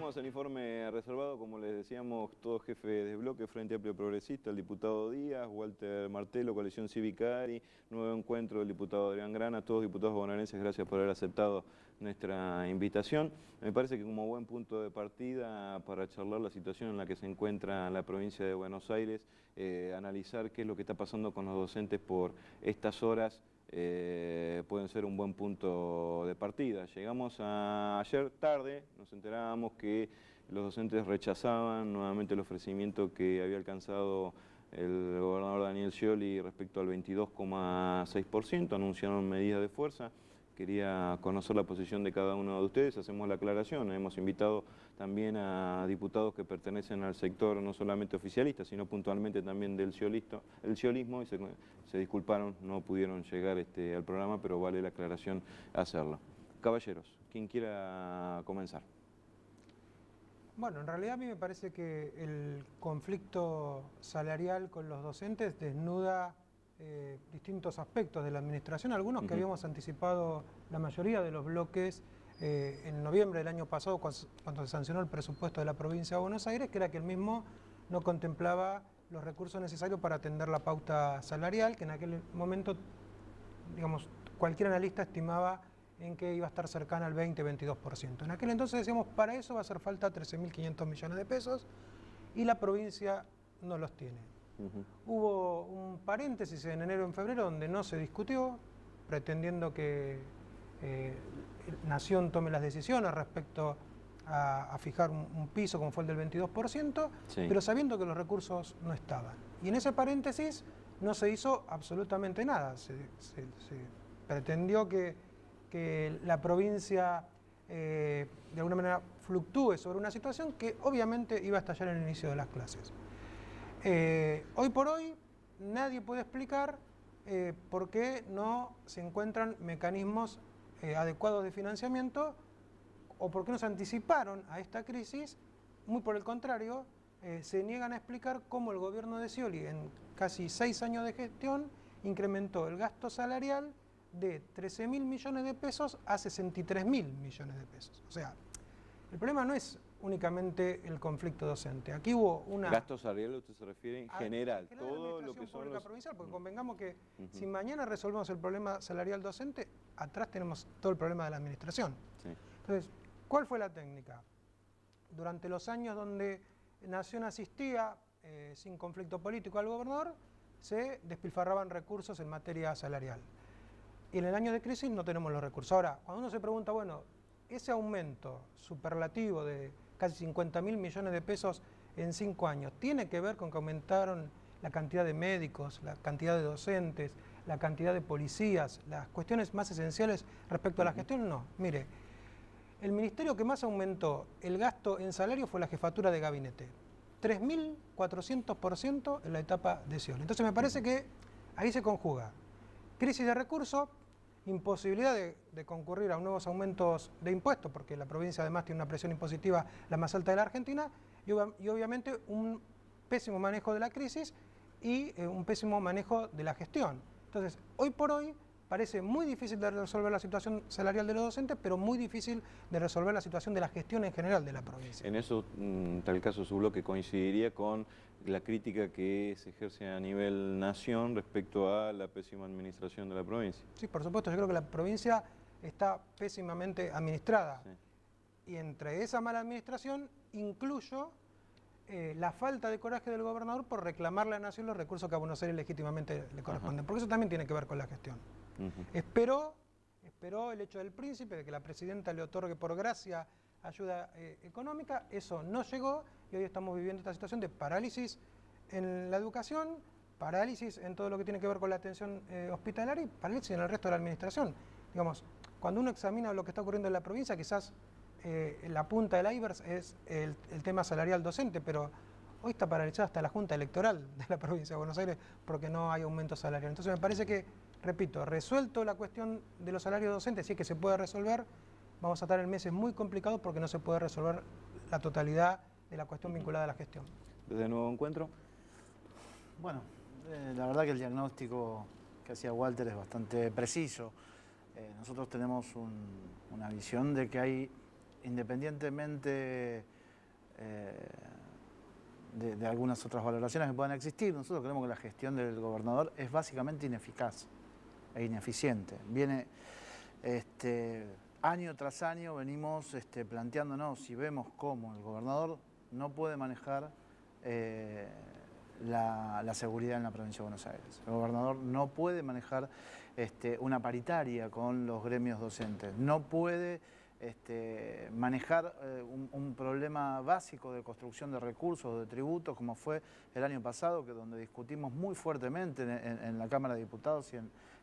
Tenemos el informe reservado, como les decíamos, todos jefes de bloque, Frente Amplio Progresista, el diputado Díaz, Walter Martelo, Coalición Cívica ARI, nuevo encuentro del diputado Adrián Grana, todos diputados bonaerenses, gracias por haber aceptado nuestra invitación. Me parece que como buen punto de partida para charlar la situación en la que se encuentra la provincia de Buenos Aires, analizar qué es lo que está pasando con los docentes por estas horas, pueden ser un buen punto de partida. Llegamos ayer tarde, nos enterábamos que los docentes rechazaban nuevamente el ofrecimiento que había alcanzado el gobernador Daniel Scioli respecto al 22,6%, anunciaron medidas de fuerza. Quería conocer la posición de cada uno de ustedes, hacemos la aclaración, hemos invitado también a diputados que pertenecen al sector no solamente oficialista, sino puntualmente también del sciolismo, y se disculparon, no pudieron llegar al programa, pero vale la aclaración hacerlo. Caballeros, quien quiera comenzar. Bueno, en realidad a mí me parece que el conflicto salarial con los docentes desnuda distintos aspectos de la administración, algunos que habíamos anticipado la mayoría de los bloques en noviembre del año pasado cuando se sancionó el presupuesto de la provincia de Buenos Aires, que era que el mismo no contemplaba los recursos necesarios para atender la pauta salarial, que en aquel momento, digamos, cualquier analista estimaba en que iba a estar cercana al 20-22%. En aquel entonces decíamos, para eso va a hacer falta 13.500 millones de pesos y la provincia no los tiene. Hubo un paréntesis en enero y en febrero donde no se discutió, pretendiendo que Nación tome las decisiones respecto a fijar un piso como fue el del 22%, sí, pero sabiendo que los recursos no estaban. Y en ese paréntesis no se hizo absolutamente nada. Se pretendió que la provincia de alguna manera fluctúe sobre una situación que obviamente iba a estallar en el inicio de las clases. Hoy por hoy nadie puede explicar por qué no se encuentran mecanismos adecuados de financiamiento o por qué no se anticiparon a esta crisis. Muy por el contrario, se niegan a explicar cómo el gobierno de Scioli en casi 6 años de gestión incrementó el gasto salarial de 13.000 millones de pesos a 63.000 millones de pesos. O sea, el problema no es únicamente el conflicto docente. Aquí hubo una... ¿Gasto salarial usted se refiere en general? Todo lo que son los... provincial, porque convengamos que si mañana resolvemos el problema salarial docente, atrás tenemos todo el problema de la administración. Sí. Entonces, ¿cuál fue la técnica? Durante los años donde Nación asistía sin conflicto político al gobernador, se despilfarraban recursos en materia salarial. Y en el año de crisis no tenemos los recursos. Ahora, cuando uno se pregunta, bueno, ese aumento superlativo de casi 50.000 millones de pesos en 5 años, ¿tiene que ver con que aumentaron la cantidad de médicos, la cantidad de docentes, la cantidad de policías, las cuestiones más esenciales respecto a la gestión? No, mire, el ministerio que más aumentó el gasto en salario fue la jefatura de gabinete, 3.400% en la etapa de Scioli. Entonces me parece que ahí se conjuga crisis de recursos, imposibilidad de concurrir a nuevos aumentos de impuestos, porque la provincia además tiene una presión impositiva la más alta de la Argentina, y obviamente un pésimo manejo de la crisis y un pésimo manejo de la gestión. Entonces, hoy por hoy parece muy difícil de resolver la situación salarial de los docentes, pero muy difícil de resolver la situación de la gestión en general de la provincia. En eso, en tal caso, su bloque coincidiría con la crítica que se ejerce a nivel nación respecto a la pésima administración de la provincia. Sí, por supuesto, yo creo que la provincia está pésimamente administrada. Sí. Y entre esa mala administración incluyo la falta de coraje del gobernador por reclamarle a la Nación los recursos que a Buenos Aires legítimamente le corresponden, porque eso también tiene que ver con la gestión. Esperó el hecho del príncipe, de que la presidenta le otorgue por gracia ayuda económica, eso no llegó y hoy estamos viviendo esta situación de parálisis en la educación, parálisis en todo lo que tiene que ver con la atención hospitalaria y parálisis en el resto de la administración. Digamos, cuando uno examina lo que está ocurriendo en la provincia, quizás la punta del iceberg es el tema salarial docente, pero hoy está paralizada hasta la Junta Electoral de la provincia de Buenos Aires porque no hay aumento salarial. Entonces me parece que, repito, resuelto la cuestión de los salarios docentes, si es que se puede resolver, vamos a estar en meses muy complicados porque no se puede resolver la totalidad de la cuestión vinculada a la gestión. ¿Desde Nuevo Encuentro? Bueno, la verdad que el diagnóstico que hacía Walter es bastante preciso. Nosotros tenemos una visión de que hay, independientemente de algunas otras valoraciones que puedan existir. Nosotros creemos que la gestión del gobernador es básicamente ineficaz e ineficiente. Viene año tras año venimos planteándonos, si vemos cómo el gobernador no puede manejar la seguridad en la provincia de Buenos Aires. El gobernador no puede manejar una paritaria con los gremios docentes, no puede manejar un problema básico de construcción de recursos, de tributos, como fue el año pasado, que donde discutimos muy fuertemente en la Cámara de Diputados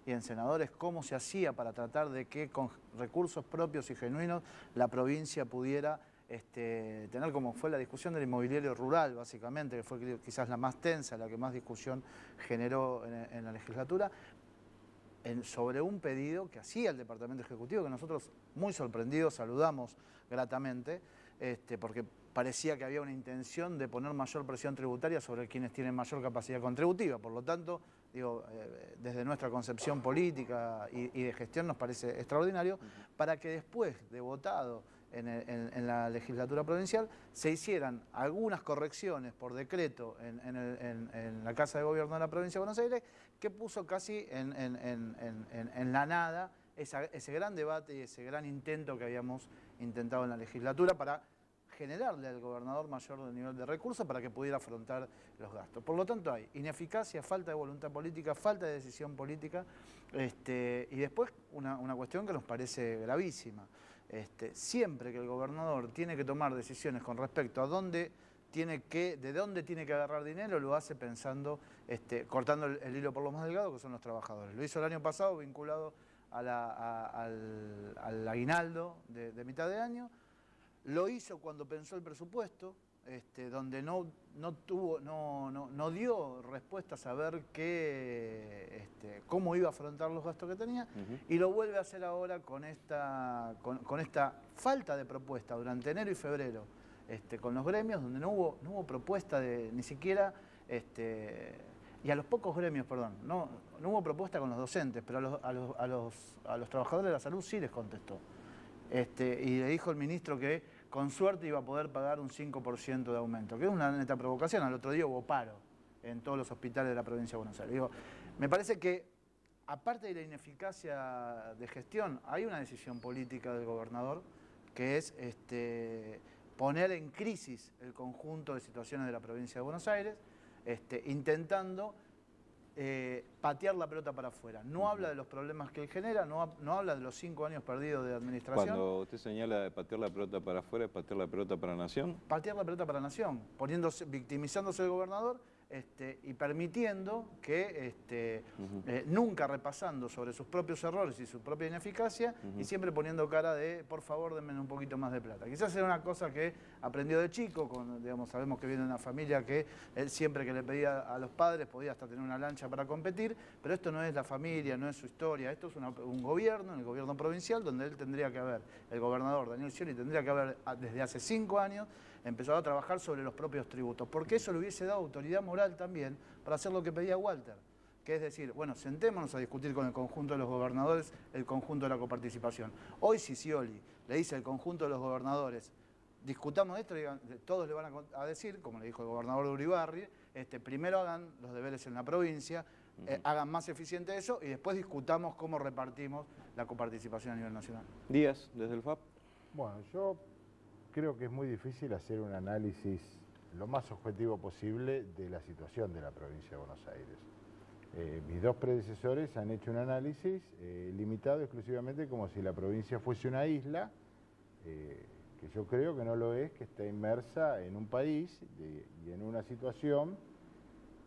y en senadores cómo se hacía para tratar de que con recursos propios y genuinos la provincia pudiera tener, como fue la discusión del inmobiliario rural, básicamente, que fue quizás la más tensa, la que más discusión generó en la legislatura, sobre un pedido que hacía el Departamento Ejecutivo, que nosotros muy sorprendidos saludamos gratamente, porque parecía que había una intención de poner mayor presión tributaria sobre quienes tienen mayor capacidad contributiva. Por lo tanto, digo, desde nuestra concepción política y de gestión nos parece extraordinario, para que después de votado en la legislatura provincial se hicieran algunas correcciones por decreto en la Casa de Gobierno de la provincia de Buenos Aires, que puso casi en la nada ese gran debate y ese gran intento que habíamos intentado en la legislatura para generarle al gobernador mayor nivel de recursos para que pudiera afrontar los gastos. Por lo tanto hay ineficacia, falta de voluntad política, falta de decisión política, y después una cuestión que nos parece gravísima. Siempre que el gobernador tiene que tomar decisiones con respecto a de dónde tiene que agarrar dinero, lo hace pensando, cortando el hilo por lo más delgado, que son los trabajadores. Lo hizo el año pasado vinculado al aguinaldo de mitad de año. Lo hizo cuando pensó el presupuesto, donde no dio respuestas a ver cómo iba a afrontar los gastos que tenía, y lo vuelve a hacer ahora con esta falta de propuesta durante enero y febrero con los gremios, donde no hubo propuesta ni siquiera, y a los pocos gremios, perdón, no hubo propuesta con los docentes, pero a los trabajadores de la salud sí les contestó. Y le dijo el ministro que con suerte iba a poder pagar un 5% de aumento, que es una neta provocación. Al otro día hubo paro en todos los hospitales de la provincia de Buenos Aires. Digo, me parece que, aparte de la ineficacia de gestión, hay una decisión política del gobernador, que es poner en crisis el conjunto de situaciones de la provincia de Buenos Aires, intentando patear la pelota para afuera. No habla de los problemas que él genera, no habla de los 5 años perdidos de administración. Cuando usted señala de patear la pelota para afuera, ¿es patear la pelota para la nación? Patear la pelota para la nación, victimizándose el gobernador, y permitiendo que nunca repasando sobre sus propios errores y su propia ineficacia, y siempre poniendo cara de, por favor, denme un poquito más de plata. Quizás era una cosa que aprendió de chico, sabemos que viene de una familia que él siempre que le pedía a los padres podía hasta tener una lancha para competir, pero esto no es la familia, no es su historia, esto es un gobierno, el gobierno provincial, donde él tendría que haber, el gobernador Daniel Scioli tendría que haber, desde hace 5 años, empezado a trabajar sobre los propios tributos, porque eso le hubiese dado autoridad moral también para hacer lo que pedía Walter, que es decir, bueno, sentémonos a discutir con el conjunto de los gobernadores el conjunto de la coparticipación. Hoy si Scioli le dice al conjunto de los gobernadores, discutamos esto, todos le van a decir, como le dijo el gobernador de Uribarri, primero hagan los deberes en la provincia, hagan más eficiente eso y después discutamos cómo repartimos la coparticipación a nivel nacional. Díaz, desde el FAP. Bueno, yo creo que es muy difícil hacer un análisis lo más objetivo posible de la situación de la provincia de Buenos Aires. Mis dos predecesores han hecho un análisis limitado exclusivamente como si la provincia fuese una isla, que yo creo que no lo es, que está inmersa en un país y en una situación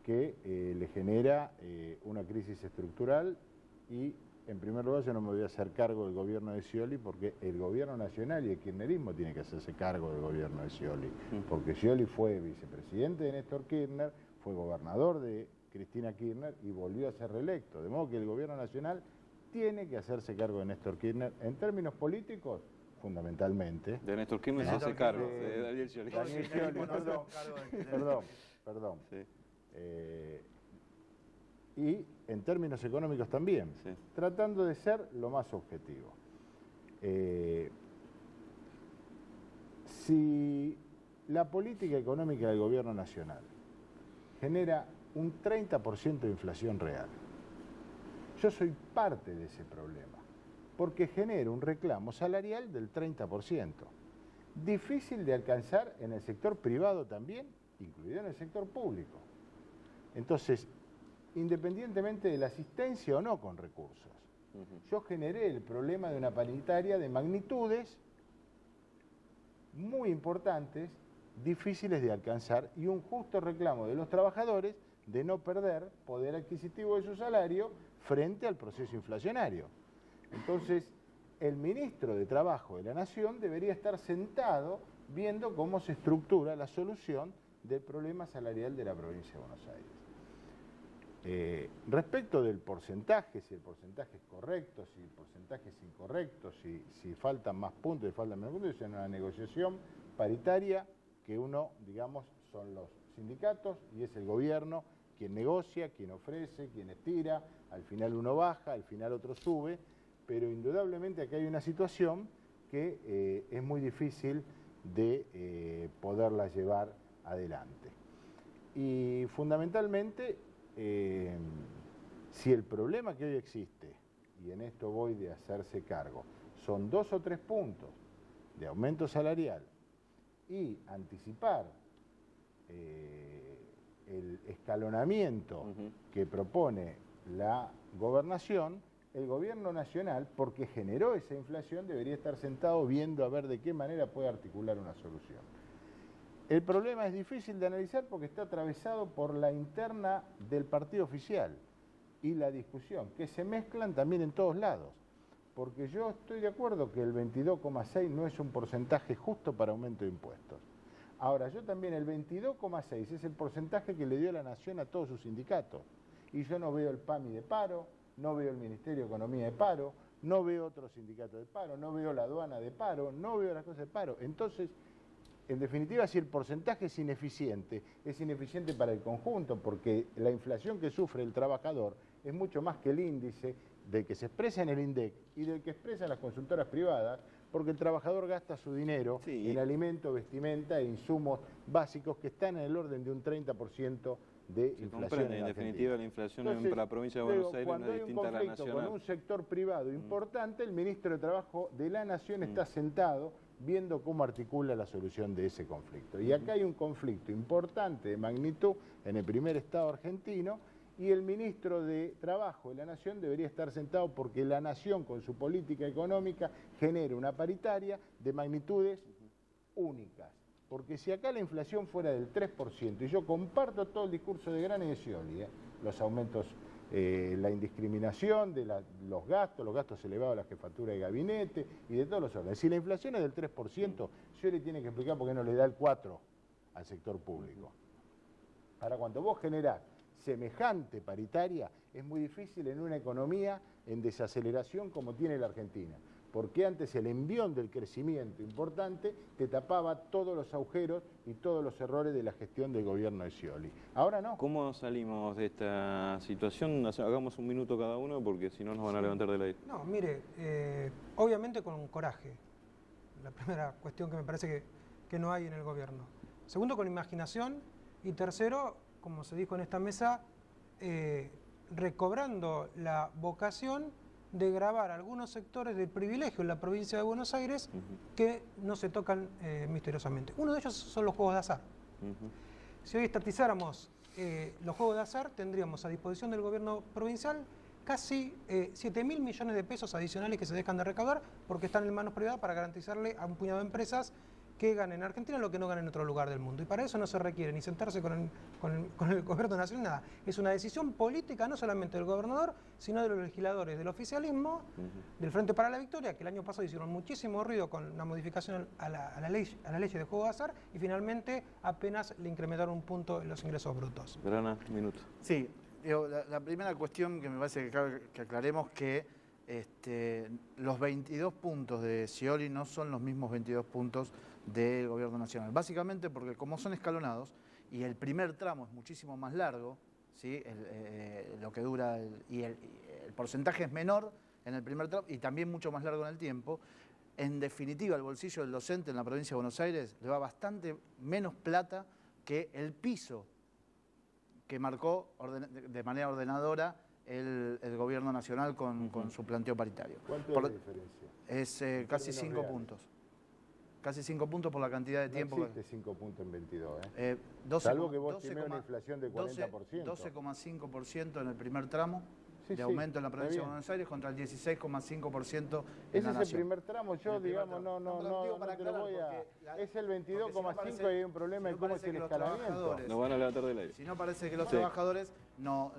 que le genera una crisis estructural y, en primer lugar, yo no me voy a hacer cargo del gobierno de Scioli porque el gobierno nacional y el kirchnerismo tiene que hacerse cargo del gobierno de Scioli, porque Scioli fue vicepresidente de Néstor Kirchner, fue gobernador de Cristina Kirchner y volvió a ser reelecto, de modo que el gobierno nacional tiene que hacerse cargo de Néstor Kirchner en términos políticos, fundamentalmente. De Néstor Kirchner se hace cargo, de Daniel Scioli. Daniel Scioli, perdón. Sí. Y en términos económicos también, sí, tratando de ser lo más objetivo. Si La política económica del gobierno nacional genera un 30% de inflación real. Yo soy parte de ese problema, porque genera un reclamo salarial del 30%. Difícil de alcanzar en el sector privado también, incluido en el sector público. Entonces, independientemente de la asistencia o no con recursos, yo generé el problema de una paritaria de magnitudes muy importantes, difíciles de alcanzar, y un justo reclamo de los trabajadores de no perder poder adquisitivo de su salario frente al proceso inflacionario. Entonces, el ministro de Trabajo de la Nación debería estar sentado viendo cómo se estructura la solución del problema salarial de la provincia de Buenos Aires. Respecto del porcentaje, si el porcentaje es correcto, si el porcentaje es incorrecto, si faltan más puntos, si faltan menos puntos, es una negociación paritaria que uno, digamos, son los sindicatos y es el gobierno quien negocia, quien ofrece, quien estira, al final uno baja, al final otro sube, pero indudablemente aquí hay una situación que es muy difícil de poderla llevar adelante. Y fundamentalmente, si el problema que hoy existe, y en esto voy de hacerse cargo, son 2 o 3 puntos de aumento salarial y anticipar el escalonamiento que propone la gobernación, el gobierno nacional, porque generó esa inflación, debería estar sentado viendo a ver de qué manera puede articular una solución. El problema es difícil de analizar porque está atravesado por la interna del partido oficial y la discusión, que se mezclan también en todos lados. Porque yo estoy de acuerdo que el 22,6 no es un porcentaje justo para aumento de impuestos. Ahora, yo también el 22,6 es el porcentaje que le dio la Nación a todos sus sindicatos. Y yo no veo el PAMI de paro, no veo el Ministerio de Economía de paro, no veo otro sindicato de paro, no veo la aduana de paro, no veo las cosas de paro. Entonces, en definitiva, si el porcentaje es ineficiente para el conjunto, porque la inflación que sufre el trabajador es mucho más que el índice del que se expresa en el INDEC y del que expresan las consultoras privadas, porque el trabajador gasta su dinero en alimento, vestimenta e insumos básicos que están en el orden de un 30% de inflación. En definitiva, la inflación en la provincia de Buenos Aires no es distinta a la nacional. Con un sector privado importante, el ministro de Trabajo de la Nación está sentado viendo cómo articula la solución de ese conflicto. Y acá hay un conflicto importante de magnitud en el primer estado argentino, y el ministro de Trabajo de la Nación debería estar sentado porque la Nación, con su política económica, genera una paritaria de magnitudes únicas. Porque si acá la inflación fuera del 3%, y yo comparto todo el discurso de Grana y de Scioli, los aumentos, la indiscriminación de los gastos elevados a la jefatura de gabinete y de todos los órdenes. Si la inflación es del 3%, Scioli tiene que explicar por qué no le da el 4% al sector público. Ahora, cuando vos generás semejante paritaria, es muy difícil en una economía en desaceleración como tiene la Argentina, porque antes el envión del crecimiento importante te tapaba todos los agujeros y todos los errores de la gestión del gobierno de Scioli. Ahora no. ¿Cómo salimos de esta situación? Hagamos un minuto cada uno porque si no nos van a levantar del aire. No, mire, obviamente con coraje. La primera cuestión que me parece que no hay en el gobierno. Segundo, con imaginación. Y tercero, como se dijo en esta mesa, recobrando la vocación de gravar algunos sectores del privilegio en la provincia de Buenos Aires que no se tocan misteriosamente. Uno de ellos son los juegos de azar. Si hoy estatizáramos los juegos de azar, tendríamos a disposición del gobierno provincial casi 7.000 millones de pesos adicionales que se dejan de recaudar porque están en manos privadas para garantizarle a un puñado de empresas que ganen en Argentina lo que no ganen en otro lugar del mundo. Y para eso no se requiere ni sentarse con el gobierno nacional, nada. Es una decisión política no solamente del gobernador, sino de los legisladores del oficialismo, del Frente para la Victoria, que el año pasado hicieron muchísimo ruido con una modificación a la ley de juego de azar, y finalmente apenas le incrementaron un punto en los ingresos brutos. Grana, un minuto. Sí, la primera cuestión que me parece que aclaremos que los 22 puntos de Scioli no son los mismos 22 puntos del gobierno nacional. Básicamente porque como son escalonados y el primer tramo es muchísimo más largo, ¿sí? Lo que dura el porcentaje es menor en el primer tramo y también mucho más largo en el tiempo, en definitiva, el bolsillo del docente en la provincia de Buenos Aires le va bastante menos plata que el piso que marcó de manera ordenadora el gobierno nacional con su planteo paritario. ¿Cuánto es la diferencia? Es casi 5 puntos. Casi 5 puntos por la cantidad de tiempo. No existe 5 puntos en 22, 12, salvo que vos estimés una inflación de 40%. 12,5% en el primer tramo Sí, de aumento sí, en la provincia de está bien. Buenos Aires contra el 16,5% en Ese la es el nación. primer tramo, yo El primer digamos, tramo. no pero digo para te lo voy a... aclarar, porque Es el porque si no 22,5 parece- y hay un problema si de no cómo es parece el que los escalamiento. trabajadores- Nos van a levantar del aire. Si no parece que los Sí. trabajadores no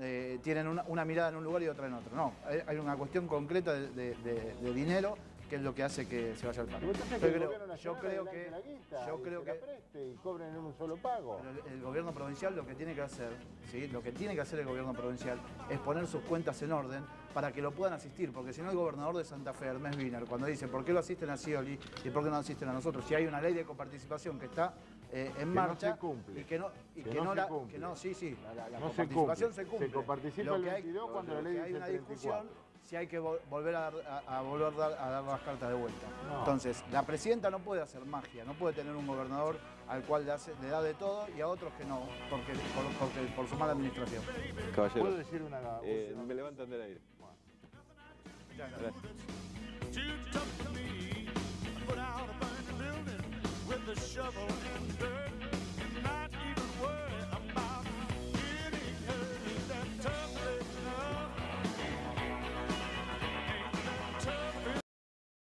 tienen una mirada en un lugar y otra en otro. No, hay una cuestión concreta de dinero que es lo que hace que se vaya al paro. Entonces que Pero el gobierno nacional yo creo adelante que la guita yo y creo se la que preste y cobren en un solo pago. el gobierno provincial lo que tiene que hacer, ¿sí? Lo que tiene que hacer el gobierno provincial es poner sus cuentas en orden para que lo puedan asistir, porque si no el gobernador de Santa Fe, Hermes Wiener, cuando dice ¿por qué lo asisten a Scioli y por qué no asisten a nosotros? Si hay una ley de coparticipación que está en marcha no se cumple. y que no se cumple. sí, la No se coparticipación cumple. se cumple. Se coparticipa Lo el que hay- 22 cuando la lo ley que hay dice una 34. discusión si hay que volver a dar las cartas de vuelta. No. Entonces, la presidenta no puede hacer magia, no puede tener un gobernador al cual le da de todo y a otros que no, porque por su mala administración. Caballero, ¿Puedo decir una última me levantan del aire. Gracias. Too tough for me. Put out a burning building with a shovel and dirt.